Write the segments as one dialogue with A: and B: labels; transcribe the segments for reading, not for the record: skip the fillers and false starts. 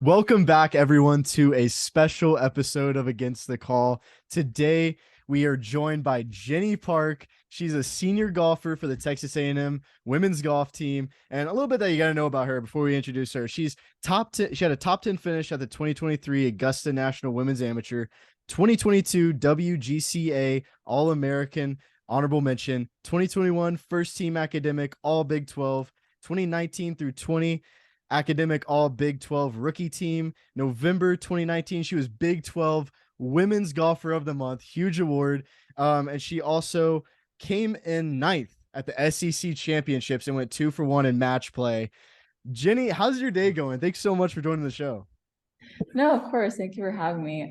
A: Welcome back, everyone, to a special episode of Against the Call. Today, we are joined by Jennie Park. She's a senior golfer for the Texas A&M women's golf team. And a little bit that you got to know about her before we introduce her. She's top 10. She had a top 10 finish at the 2023 Augusta National Women's Amateur, 2022 WGCA All-American honorable mention, 2021 first team academic All Big 12, 2019 through 20 academic all Big 12 rookie team. November 2019, she was Big 12 Women's Golfer of the Month, huge award. And she also came in ninth at the SEC Championships and went 2-for-1 in match play. Jennie, how's your day going? Thanks so much for joining the show.
B: No, of course. Thank you for having me.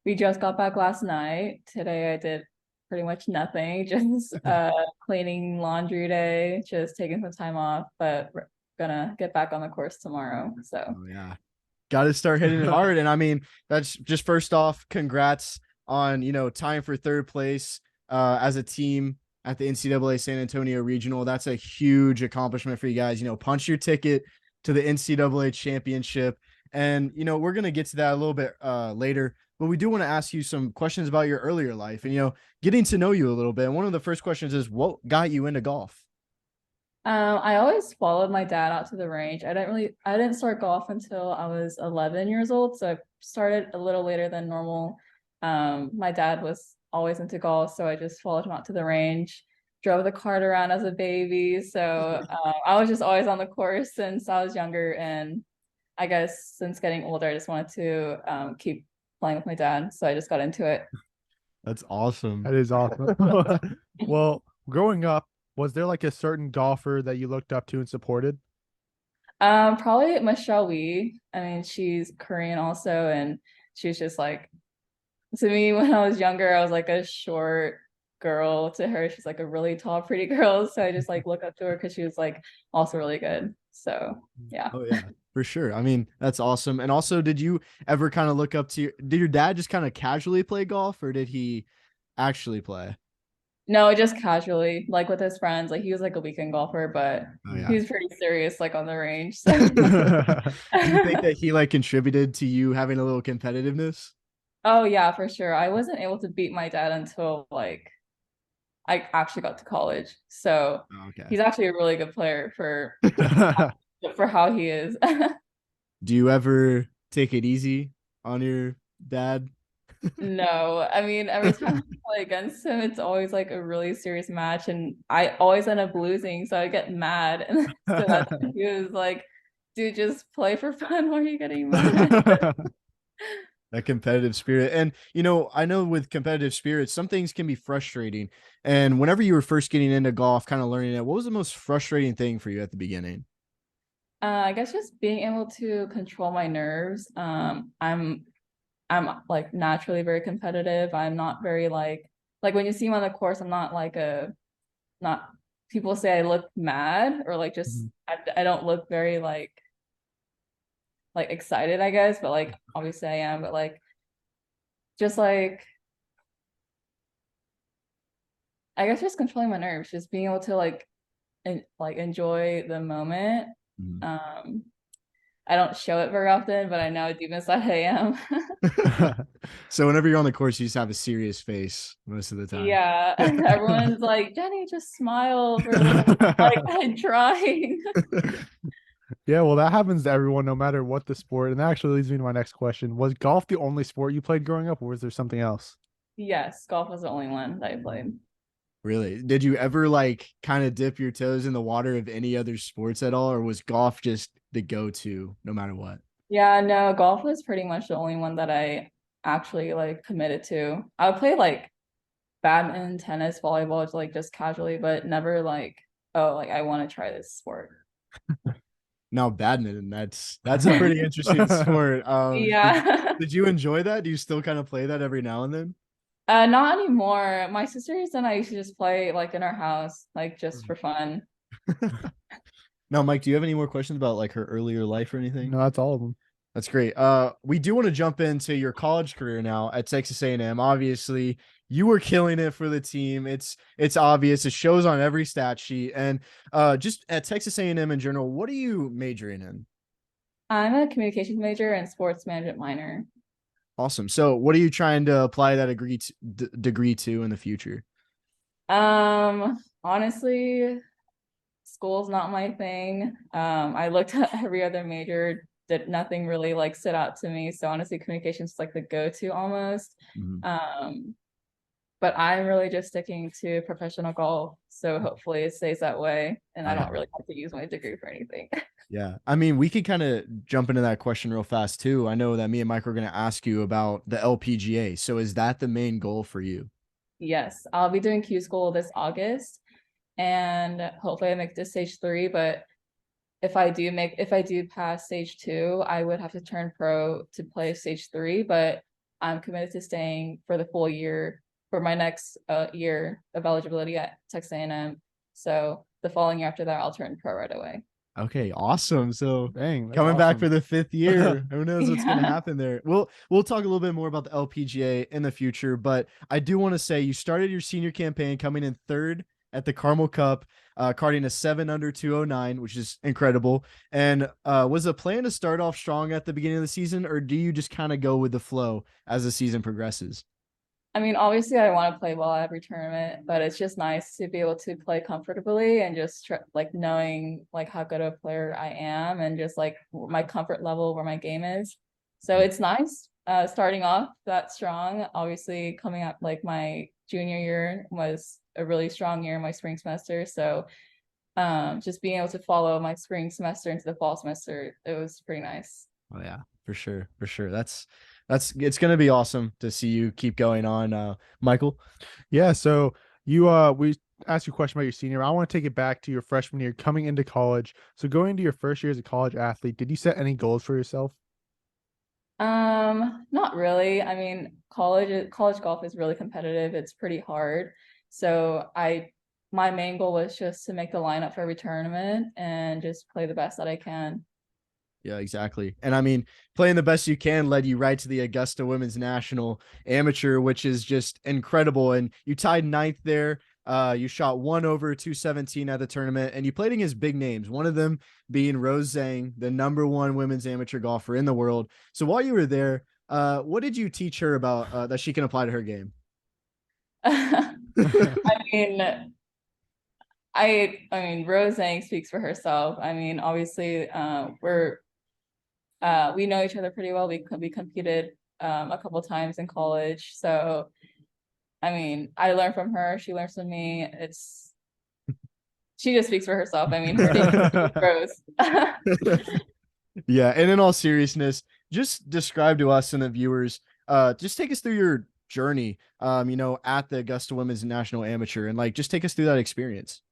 B: We just got back last night. Today I did pretty much nothing, just cleaning laundry day, just taking some time off, but we're gonna get back on the course tomorrow. So
A: Oh, yeah. Got to start hitting it hard. And I mean, that's just first off, congrats on, tying for third place as a team at the NCAA San Antonio Regional. That's a huge accomplishment for you guys. Punch your ticket to the NCAA championship. And, we're going to get to that a little bit later, but we do want to ask you some questions about your earlier life and, getting to know you a little bit. And one of the first questions is, what got you into golf?
B: I always followed my dad out to the range. I didn't start golf until I was 11 years old. So I started a little later than normal. My dad was always into golf, so I just followed him out to the range, drove the cart around as a baby. So I was just always on the course since I was younger. And I guess since getting older, I just wanted to keep playing with my dad. So I just got into it.
A: That's awesome.
C: That is awesome. Well, growing up, was there like a certain golfer that you looked up to and supported?
B: Probably Michelle Wee. I mean, she's Korean also, and she's just like, to me when I was younger, I was like a short girl to her. She's like a really tall, pretty girl. So I just like look up to her because she was like also really good. So yeah.
A: Oh yeah, for sure. I mean, that's awesome. And also, did you ever kind of look up to did your dad just kind of casually play golf or did he actually play?
B: No, just casually, like with his friends. Like he was like a weekend golfer, but
A: Oh yeah.
B: he was pretty serious, like on the range. So
A: Do you think that he like contributed to you having a little competitiveness?
B: oh yeah, for sure. I wasn't able to beat my dad until like I actually got to college. So
A: Oh, okay.
B: he's actually a really good player for how he is.
A: Do you ever take it easy on your dad?
B: No, I mean every time I play against him, it's always like a really serious match, and I always end up losing, so I get mad. And so that's when he was like, "Dude, just play for fun. Why are you getting mad?"
A: That competitive spirit. And, I know with competitive spirit, some things can be frustrating. And whenever you were first getting into golf, kind of learning it, what was the most frustrating thing for you at the beginning?
B: I guess just being able to control my nerves. I'm like naturally very competitive. I'm not very like when you see me on the course, I'm not like a not people say I look mad or like just
A: Mhm.
B: I don't look very like excited, I guess, but like obviously I am, but like just like I guess just controlling my nerves, just being able to like enjoy the moment.
A: Mhm.
B: Um I don't show it very often, but I know deep inside I am.
A: So whenever you're on the course, you just have a serious face most of the time.
B: Yeah, everyone's like, Jennie, just smile for a little. Like I'm trying.
C: Yeah, well, that happens to everyone, no matter what the sport. And that actually leads me to my next question. Was golf the only sport you played growing up, or was there something else?
B: Yes, golf was the only one that I played.
A: Really? Did you ever like kind of dip your toes in the water of any other sports at all, or was golf just the go-to no matter what?
B: Yeah, no, golf was pretty much the only one that I actually like committed to. I would play like badminton, tennis, volleyball, like just casually, but never like, oh, like I want to try this sport.
A: Now badminton, that's a pretty interesting sport. Did,
B: Yeah.
A: did you enjoy that? Do you still kind of play that every now and then?
B: Not anymore. My sisters and I used to just play like in our house, like just for fun.
A: Now, Mike, do you have any more questions about like her earlier life or anything?
C: No, that's all of them.
A: That's great. We do want to jump into your college career now at Texas A&M. Obviously, you were killing it for the team. It's obvious. It shows on every stat sheet. And just at Texas A&M in general, what are you majoring in?
B: I'm a communications major and sports management minor.
A: Awesome. So what are you trying to apply that degree to in the future?
B: Honestly, school's not my thing. I looked at every other major, did nothing really like stood out to me. So honestly, communications is like the go-to almost.
A: Mhm.
B: But I'm really just sticking to professional golf. So hopefully it stays that way and I
A: Yeah.
B: don't really have to use my degree for anything.
A: Yeah. I mean, we could kind of jump into that question real fast too. I know that me and Mike are going to ask you about the LPGA. So is that the main goal for you?
B: Yes, I'll be doing Q school this August and hopefully I make it to stage 3. But if I do pass stage 2, I would have to turn pro to play stage 3. But I'm committed to staying for the full year for my next year of eligibility at Texas A&M. So the following year after that, I'll turn pro right away.
A: Okay, awesome. So
C: Dang, that's
A: coming back
C: awesome.
A: for the 5th year, who knows what's going to
B: Yeah.
A: happen there? We'll talk a little bit more about the LPGA in the future, but I do want to say you started your senior campaign coming in 3rd at the Carmel Cup, carding a 7 under 209, which is incredible. And was the plan to start off strong at the beginning of the season, or do you just kind of go with the flow as the season progresses?
B: I mean, obviously, I want to play well at every tournament, but it's just nice to be able to play comfortably and just like knowing like how good a player I am and just like my comfort level where my game is. So it's nice starting off that strong. Obviously, coming up like my junior year was a really strong year in my spring semester. So just being able to follow my spring semester into the fall semester, it was pretty nice.
A: Oh yeah, for sure, for sure. That's it's gonna be awesome to see you keep going on, Michael.
C: Yeah, so we asked you a question about your senior. I want to take it back to your freshman year coming into college. So going into your first year as a college athlete, did you set any goals for yourself?
B: Not really. I mean, college golf is really competitive. It's pretty hard. So my main goal was just to make the lineup for every tournament and just play the best that I can.
A: Yeah, exactly. And I mean, playing the best you can led you right to the Augusta Women's National Amateur, which is just incredible. And you tied 9th there. You shot 1 over 217 at the tournament, and you played against big names, one of them being Rose Zhang, the #1 women's amateur golfer in the world. So while you were there, what did you teach her about that she can apply to her game?
B: I mean, I mean, Rose Zhang speaks for herself. I mean, obviously, we know each other pretty well. We competed a couple times in college, so I mean, I learned from her. She learns from me. She just speaks for herself. I mean, her name is Rose.
A: Yeah, and in all seriousness, just describe to us and the viewers, just take us through your journey, at the Augusta Women's National Amateur, and like just take us through that experience.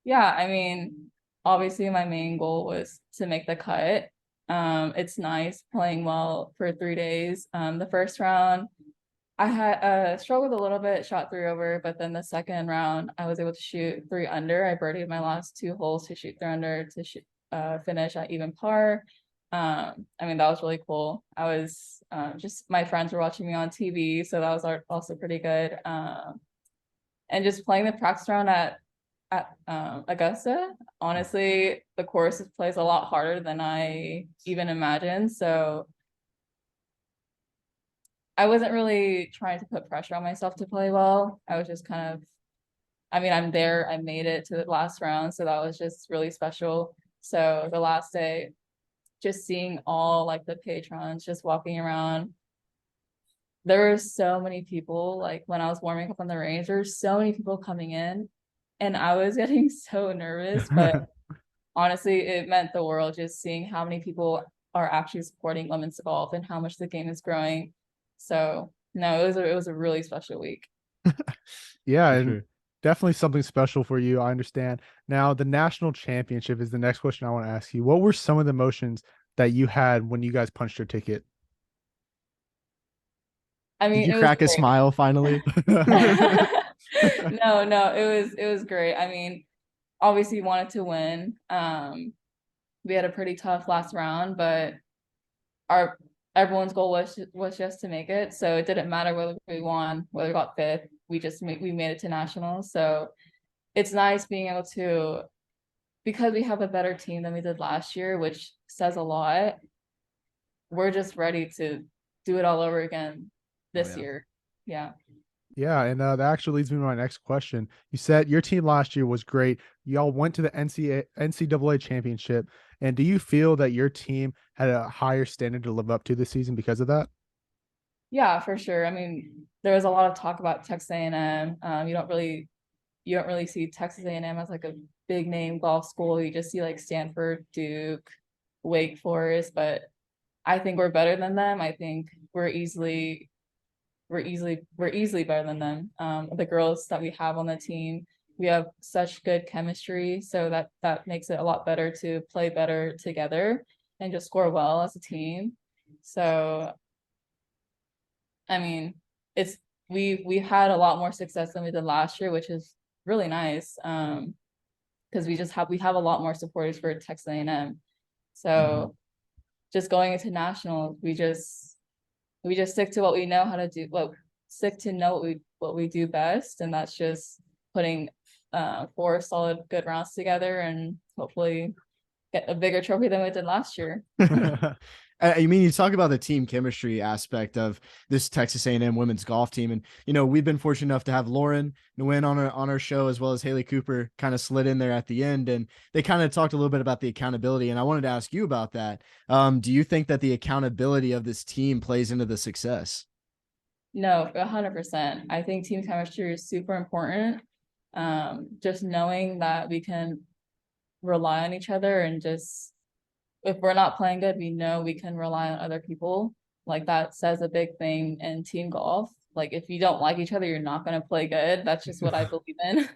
B: Yeah, I mean, obviously my main goal was to make the cut. It's nice playing well for 3 days. The first round, I had struggled a little bit, shot 3 over, but then the second round, I was able to shoot 3 under. I birdied my last 2 holes to shoot 3 under to finish at even par. I mean, that was really cool. I was just my friends were watching me on TV, so that was also pretty good. And just playing the practice round at Augusta, honestly, the course plays a lot harder than I even imagined. So I wasn't really trying to put pressure on myself to play well. I was just kind of, I mean, I'm there. I made it to the last round, so that was just really special. So the last day, just seeing all like the patrons just walking around. There were so many people, like when I was warming up on the range, there were so many people coming in, and I was getting so nervous, but honestly, it meant the world just seeing how many people are actually supporting women's golf and how much the game is growing. So no, it was a really special week.
C: Yeah,
A: For
C: and
A: sure.
C: definitely something special for you. I understand. Now, the national championship is the next question I want to ask you. What were some of the emotions that you had when you guys punched your ticket?
B: I
A: Did
B: mean,
A: you
B: it was
A: crack a smile finally?
B: great. No, it was great. I mean, obviously wanted to win. We had a pretty tough last round, but our everyone's goal was just to make it. So it didn't matter whether we won, whether we got 5th. We made it to nationals. So it's nice being able to because we have a better team than we did last year, which says a lot, we're just ready to do it all over again this year. Yeah.
C: Yeah, and that actually leads me to my next question. You said your team last year was great. Y'all went to the NCAA championship, and do you feel that your team had a higher standard to live up to this season because of that?
B: Yeah, for sure. I mean, there was a lot of talk about Texas A&M. You don't really see Texas A&M as like a big name golf school. You just see like Stanford, Duke, Wake Forest, but I think we're better than them. I think we're easily better than them. The girls that we have on the team, we have such good chemistry, so that makes it a lot better to play better together and just score well as a team. So I mean, it's we had a lot more success than we did last year, which is really nice. Because we have a lot more supporters for Texas A&M. So just going into nationals, we just stick to what we know how to do, stick to know what we do best, and that's just putting 4 solid good rounds together and hopefully get a bigger trophy than we did last year.
A: I mean, you talk about the team chemistry aspect of this Texas A&M women's golf team, and we've been fortunate enough to have Lauren Nguyen on our show, as well as Haley Cooper kind of slid in there at the end, and they kind of talked a little bit about the accountability. And I wanted to ask you about that. Do you think that the accountability of this team plays into the success?
B: No, 100%. I think team chemistry is super important. Just knowing that we can rely on each other, and just if we're not playing good, we know we can rely on other people. Like that says a big thing in team golf. Like if you don't like each other, you're not going to play good. That's just what I believe in.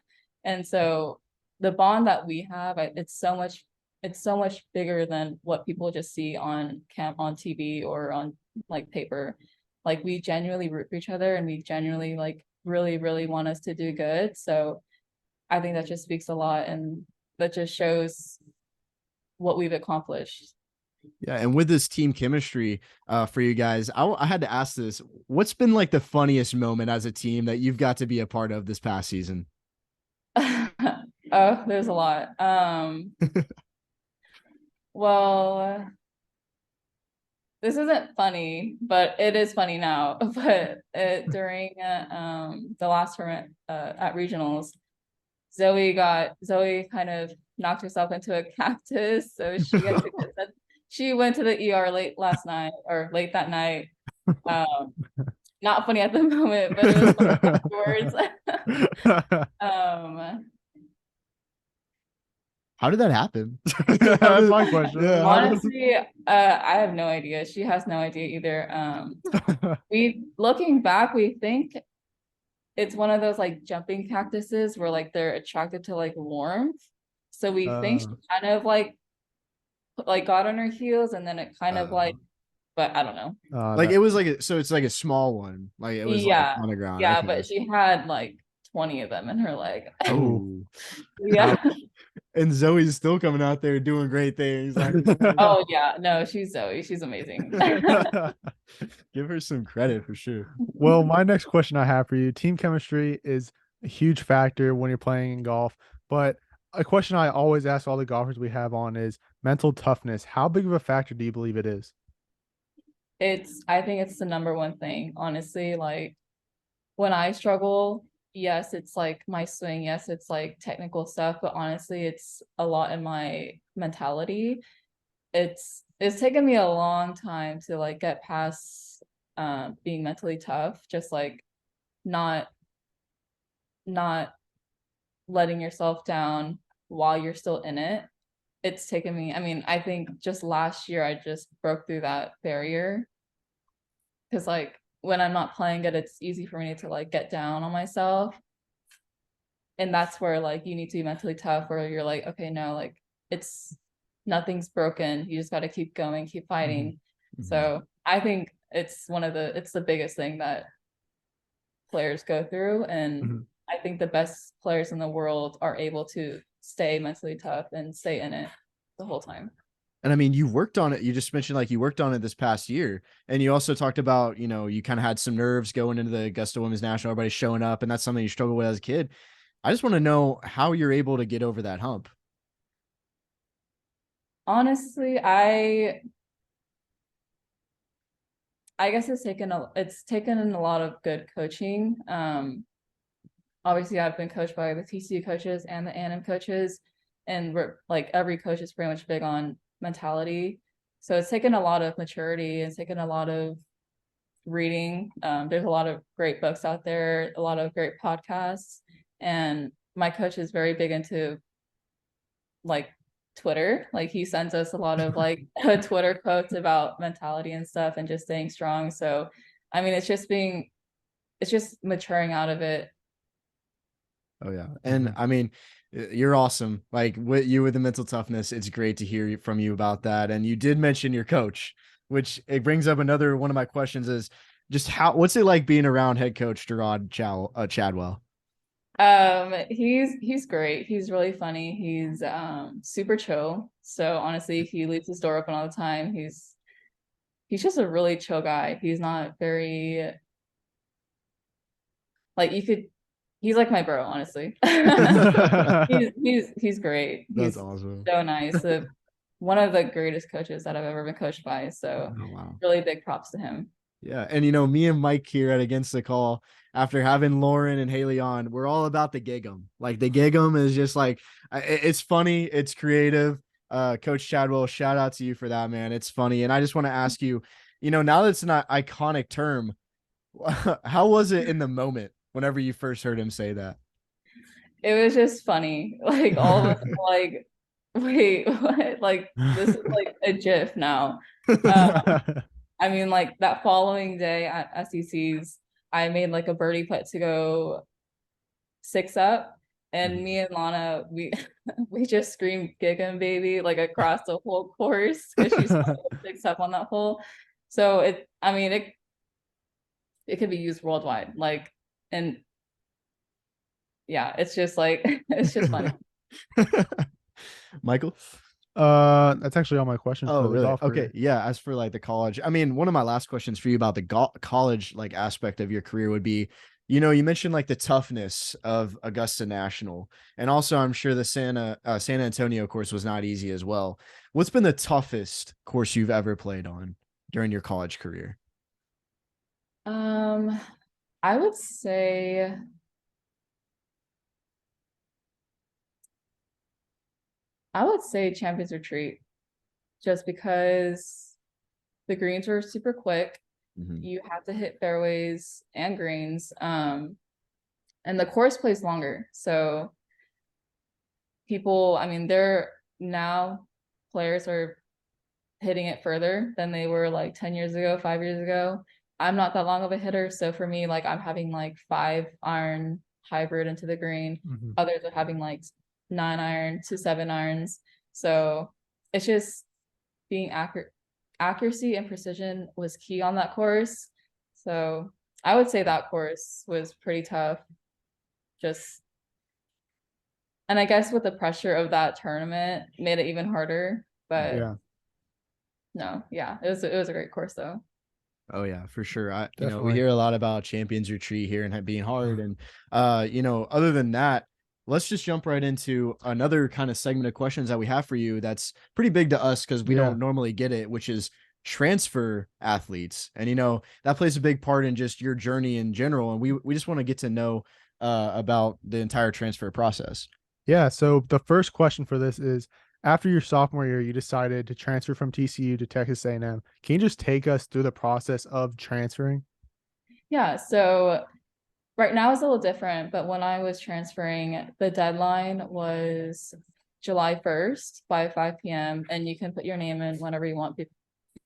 B: And so the bond that we have, it's so much bigger than what people just see on TV or on like paper. Like we genuinely root for each other, and we genuinely like really, really want us to do good. So I think that just speaks a lot, and that just shows what we've accomplished.
A: Yeah, and with this team chemistry for you guys, I had to ask this: what's been like the funniest moment as a team that you've got to be a part of this past season?
B: Oh, there's a lot. Well, this isn't funny, but it is funny now. But during the last tournament at regionals, Zoe kind of knocked herself into a cactus, so she went to the ER late last night, or late that night. Not funny at the moment, but it was funny afterwards. um,
A: How did that happen?
C: That's my question.
A: Yeah,
B: Honestly, I have no idea. She has no idea either. Looking back, we think it's one of those like jumping cactuses where like they're attracted to like warmth. So we think she kind of like got on her heels, and then it kind of like, but I don't know.
A: like it was like so it's like a small one, like it was like on the ground.
B: Yeah,
A: Okay.
B: but she had like 20 of them in her leg.
A: Oh,
B: Yeah.
A: and Zoe's still coming out there doing great things.
B: Oh yeah, no, she's Zoe. She's amazing.
A: Give her some credit for sure.
C: Well, my next question I have for you, team chemistry is a huge factor when you're playing in golf, but a question I always ask all the golfers we have on is mental toughness. How big of a factor do you believe it is?
B: I think it's the number one thing, honestly. Like when I struggle, yes, it's like my swing, yes, it's like technical stuff, but honestly, it's a lot in my mentality. It's taken me a long time to like get past being mentally tough, just like not not letting yourself down while you're still in it. It's taken me, I mean, I think just last year I just broke through that barrier, because like when I'm not playing it, it's easy for me to like get down on myself. And that's where like you need to be mentally tough, where you're like, okay, no, like it's nothing's broken. You just got to keep going, keep fighting.
A: Mm-hmm.
B: So I think it's the biggest thing that players go through. And I think the best players in the world are able to stay mentally tough and stay in it the whole time.
A: And I mean, you worked on it. You just mentioned like you worked on it this past year. And you also talked about, you kind of had some nerves going into the Augusta Women's National, everybody showing up, and that's something you struggled with as a kid. I just want to know how you're able to get over that hump.
B: Honestly, I guess it's taken a lot of good coaching. Obviously I've been coached by the TCU coaches and the A&M coaches, and we're like every coach is pretty much big on mentality. So it's taken a lot of maturity, it's taken a lot of reading. There's a lot of great books out there, a lot of great podcasts, and my coach is very big into like Twitter. Like he sends us a lot of like Twitter quotes about mentality and stuff and just staying strong. So I mean it's just maturing out of it.
A: Oh yeah. And I mean, you're awesome. Like with you with the mental toughness, it's great to hear from you about that. And you did mention your coach, which it brings up another one of my questions is just what's it like being around head coach Chadwell?
B: He's great. He's really funny. He's super chill. So honestly, he leaves his door open all the time. He's just a really chill guy. He's not very like you could he's like my bro, honestly. He's great.
A: That's
B: He's
A: awesome.
B: so nice. One of the greatest coaches that I've ever been coached by. So
A: Oh wow.
B: really big props to him.
A: Yeah. And me and Mike here at Against the Call, after having Lauren and Haley on, we're all about the gig 'em. Like the gig 'em is just like it's funny, it's creative. Coach Chadwell, shout out to you for that, man. It's funny. And I just want to ask you, now that it's an iconic term, how was it in the moment whenever you first heard him say that?
B: It was just funny. Like all of us were like, wait, what? Like this is like a GIF now. I mean, like that following day at SEC's, I made like a birdie putt to go 6 up, and me and Lana, we we just screamed "Giggum baby" like across the whole course because she's 6 up on that hole. So I mean, it could be used worldwide. Like, and yeah, it's just like it's just funny.
A: Michael?
C: That's actually all my questions
A: Oh,
C: for the
A: really?
C: golf
A: Okay.
C: career.
A: Yeah. As for like the college, I mean, one of my last questions for you about the college like aspect of your career would be, you mentioned like the toughness of Augusta National, and also I'm sure the San Antonio course was not easy as well. What's been the toughest course you've ever played on during your college career?
B: Um, I would say Champions Retreat, just because the greens were super quick.
A: Mhm.
B: You have to hit fairways and greens. And the course plays longer. So people, I mean, they're now players are hitting it further than they were like 10 years ago, 5 years ago. I'm not that long of a hitter. So for me, like I'm having like 5 iron hybrid into the green.
C: Mhm.
B: Others are having like 9 iron to 7 irons. So it's just being accurate. Accuracy and precision was key on that course. So I would say that course was pretty tough. Just and I guess with the pressure of that tournament made it even harder. But
C: Yeah,
B: no, yeah, it was a great course though.
A: Oh yeah, for sure. We
C: definitely.
A: hear a lot about Champions Retreat here and it being hard. And other than that, let's just jump right into another kind of segment of questions that we have for you that's pretty big to us because we
C: Yeah.
A: don't normally get it, which is transfer athletes. And that plays a big part in just your journey in general. And we just want to get to know about the entire transfer process.
C: Yeah. So the first question for this is after your sophomore year, you decided to transfer from TCU to Texas A&M. Can you just take us through the process of transferring?
B: Yeah, so right now it's a little different, but when I was transferring, the deadline was July 1st by 5 p.m. and you can put your name in whenever you want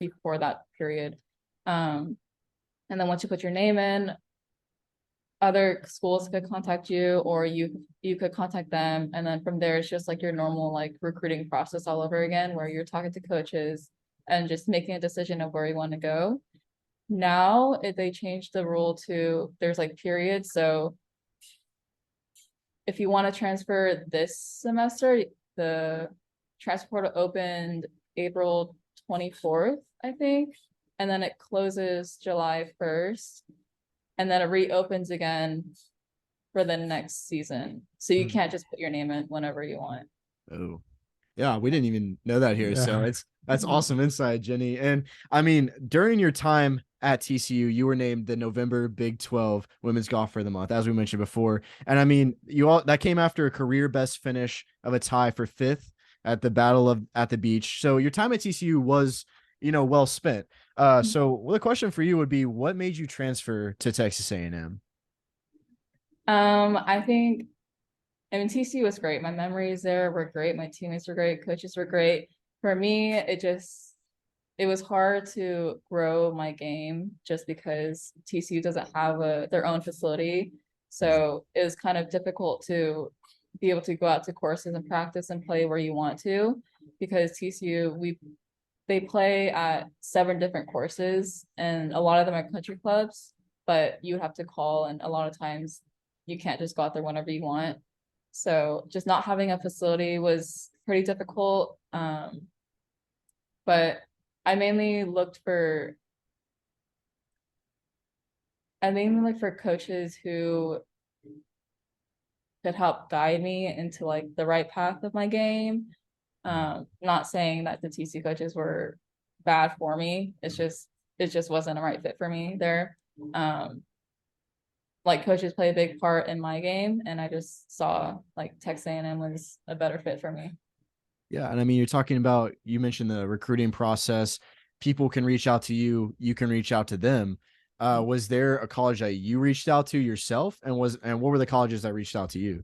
B: before that period. Um, and then once you put your name in, other schools could contact you or you could contact them, and then from there it's just like your normal like recruiting process all over again where you're talking to coaches and just making a decision of where you want to go. Now they changed the rule to there's like periods. So if you want to transfer this semester, the transfer portal opened April 24th, I think, and then it closes July 1st, and then it reopens again for the next season. So you
C: Mm.
B: can't just put your name in whenever you want.
A: Oh. Yeah, we didn't even know that here. So
C: Yeah.
A: that's awesome insight, Jenny. And I mean, during your time at TCU, you were named the November Big 12 Women's Golfer of the Month, as we mentioned before. And I mean, you all that came after a career best finish of a tie for fifth at the Battle of at the Beach. So your time at TCU was, well spent. So the question for you would be, what made you transfer to Texas A&M?
B: I think, I mean, TCU was great. My memories there were great. My teammates were great. Coaches were great. For me, it was hard to grow my game just because TCU doesn't have their own facility. So it was kind of difficult to be able to go out to courses and practice and play where you want to, because TCU, they play at 7 different courses and a lot of them are country clubs, but you would have to call, and a lot of times you can't just go out there whenever you want. So just not having a facility was pretty difficult. But I mainly looked for coaches who could help guide me into like the right path of my game. Not saying that the TC coaches were bad for me. It just wasn't a right fit for me there. Like coaches play a big part in my game, and I just saw like Texas A&M was a better fit for me.
A: Yeah, and I mean, you mentioned the recruiting process. People can reach out to you, you can reach out to them. Was there a college that you reached out to yourself, and what were the colleges that reached out to you?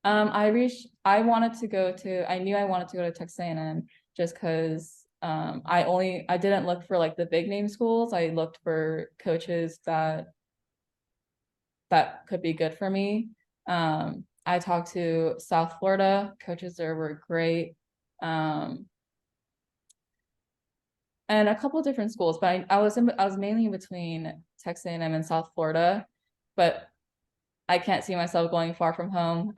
B: I wanted to go to, I knew I wanted to go to Texas A&M just because I didn't look for like the big name schools. I looked for coaches that could be good for me. I talked to South Florida, coaches there were great. And a couple of different schools, but I was mainly in between Texas A&M and South Florida, but I can't see myself going far from home.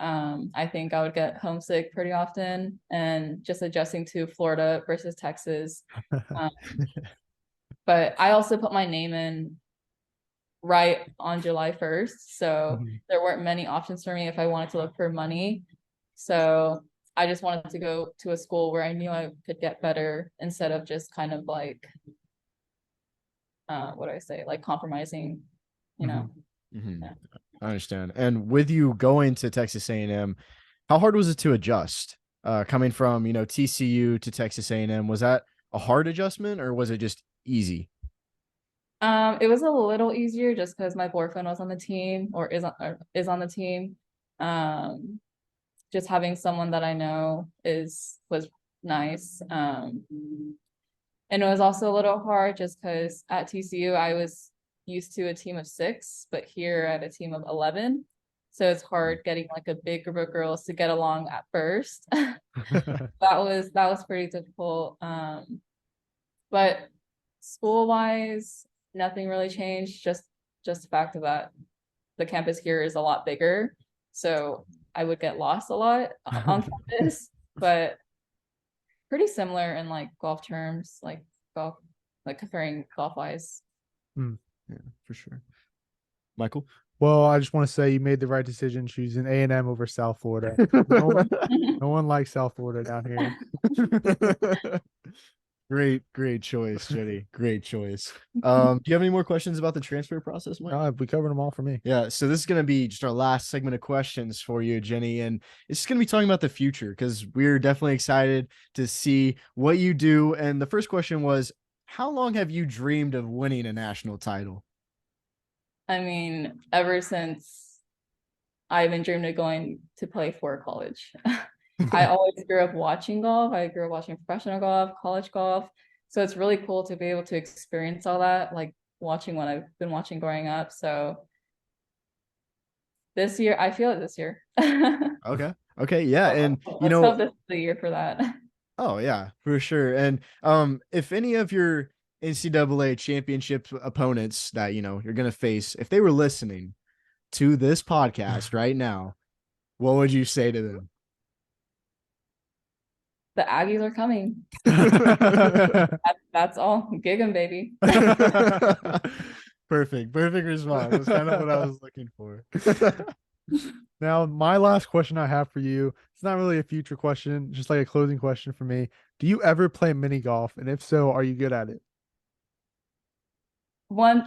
B: I think I would get homesick pretty often, and just adjusting to Florida versus Texas. Um, but I also put my name in right on July 1st. So there weren't many options for me if I wanted to look for money. So I just wanted to go to a school where I knew I could get better instead of just kind of like, what do I say? Like compromising, you know?
A: Mm-hmm.
B: Yeah.
A: I understand. And with you going to Texas A&M, how hard was it to adjust? Coming from, TCU to Texas A&M, was that a hard adjustment or was it just easy?
B: It was a little easier just because my boyfriend was on the team or is on the team. Just having someone that I know was nice. And it was also a little hard just because at TCU I was used to a team of 6, but here at a team of 11. So it's hard getting like a big group of girls to get along at first. That was pretty difficult. But school wise, nothing really changed. Just the fact that the campus here is a lot bigger, so I would get lost a lot on campus, but pretty similar in like golf terms, like golf, like comparing golf wise.
A: Yeah, for sure. Michael?
C: Well, I just want to say you made the right decision choosing A&M over South Florida. No one likes South Florida down here.
A: Great choice, Jenny. Great choice. Do you have any more questions about the transfer process, Mike?
C: We covered them all for me.
A: Yeah, so this is going to be just our last segment of questions for you, Jenny, and it's just going to be talking about the future because we're definitely excited to see what you do. And the first question was, how long have you dreamed of winning a national title?
B: I mean, ever since I've been dreaming of going to play for college. I always grew up watching golf. I grew up watching professional golf, college golf. So it's really cool to be able to experience all that, like watching what I've been watching growing up. So this year, I feel it this year.
A: Okay. Yeah. And
B: Let's hope this is the year for that.
A: Oh yeah, for sure. And if any of your NCAA championship opponents that you're gonna face, if they were listening to this podcast right now, what would you say to them?
B: The Aggies are coming. That's all. Gig 'em, baby.
A: Perfect response. That's kind of what I was looking for.
C: Now, my last question I have for you, it's not really a future question, just like a closing question for me. Do you ever play mini golf? And if so, are you good at it?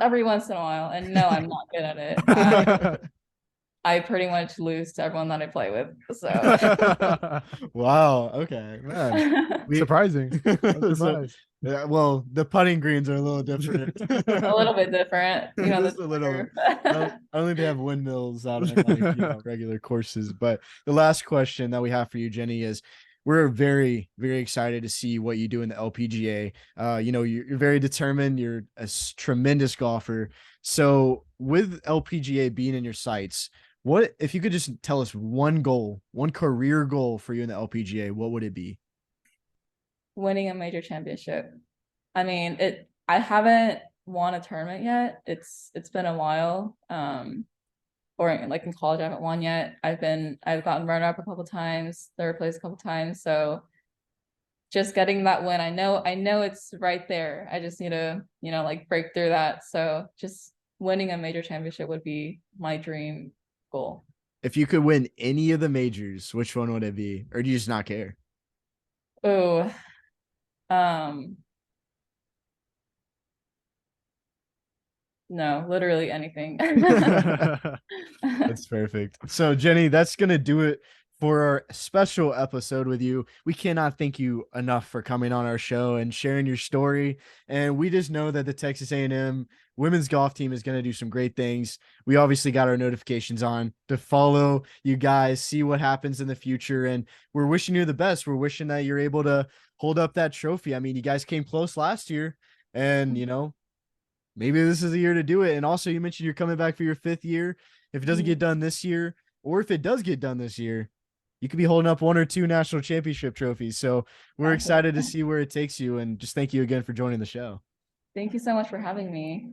B: Every once in a while, and no, I'm not good at it. I pretty much lose to everyone that I play with. So
A: Wow. Okay, man.
C: Surprising. I'm
A: So,
C: surprised.
A: yeah, well, the putting greens are a little different.
B: a little bit different,
A: Just
B: that's
A: a little.
B: true.
A: Only they have windmills out on like regular courses. But the last question that we have for you, Jenny, is we're very, very excited to see what you do in the LPGA. You're very determined. You're a tremendous golfer. So with LPGA being in your sights, what if you could just tell us one goal, one career goal for you in the LPGA? What would it be?
B: Winning a major championship. I mean, I haven't won a tournament yet. It's been a while. Or like in college, I haven't won yet. I've gotten runner up a couple times, third place a couple times. So just getting that win, I know it's right there. I just need to, like break through that. So just winning a major championship would be my dream goal.
A: If you could win any of the majors, which one would it be? Or do you just not care?
B: Oh, um, no, literally anything.
A: That's perfect. So, Jenny, that's going to do it for our special episode with you. We cannot thank you enough for coming on our show and sharing your story. And we just know that the Texas A&M women's golf team is going to do some great things. We obviously got our notifications on to follow you guys, see what happens in the future. And we're wishing you the best. We're wishing that you're able to hold up that trophy. I mean, you guys came close last year and, maybe this is the year to do it. And also, you mentioned you're coming back for your 5th year. If it doesn't get done this year, or if it does get done this year, you could be holding up 1 or 2 national championship trophies. So we're excited to see where it takes you. And just thank you again for joining the show.
B: Thank you so much for having me.